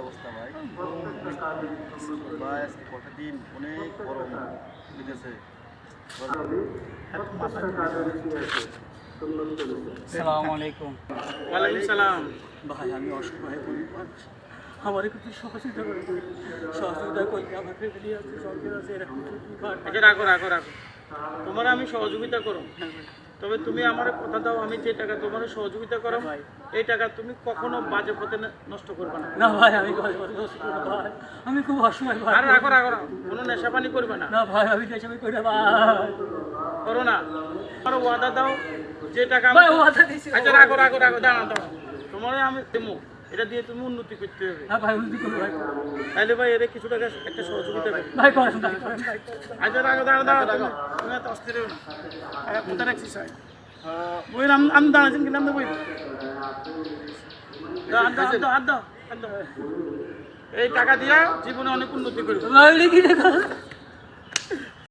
অবস্থা ভাই। ভাই আজকে কটা দিন অনেক গরম বিদেশে। আসসালামু আলাইকুম। ওয়ালাইকুম সালাম। ভাই আমি অসহায় গরিব মানুষ, আমার একটু সহযোগিতা করে দিন। সহযোগিতা করলে আমার ফ্যামিলি আছে, সরকার আছে, এরকম যদি পারে। আচ্ছা রাখো রাখো রাখো, তোমার আমি সহযোগিতা করো, তবে তুমি আমার কথা দাও, আমি যে টাকা তোমার সহযোগিতা করো ভাই। এই টাকা তুমি কখনো বাজে পথে নষ্ট করবে না। না ভাই আমি ভাই ভাই আমি খুব অসহায় ভাই। আর রাখো রাখো রাখো, কোনো নেশা পানি করবে না। না ভাই আমি দেশে করি না ভাই। করো না, আমার ওয়াদা দাও যে টাকা ভাই ওয়াদা দিছি। আচ্ছা রাখো রাখো রাখো, দাঁড়াও দাঁড়াও, তোমার আমি দেবো, এটা দিয়ে তুমি উন্নতি করতে হবে। হ্যাঁ ভাই উন্নতি করবো ভাই। তাহলে ভাই এর কিছু টাকা একটা সহযোগিতা করো। ভাই করেন ভাই করেন ভাই। আচ্ছা রাখো দাঁড়াও দাঁড়াও, তুমি এত অস্থির হও না। কোথায় রাখছি স্যার বই আমি দাঁড়াচ্ছেন কিনা আমি বই এই টাকা দিয়া জীবনে অনেক উন্নতি করবে। ভাই লিখি দেখা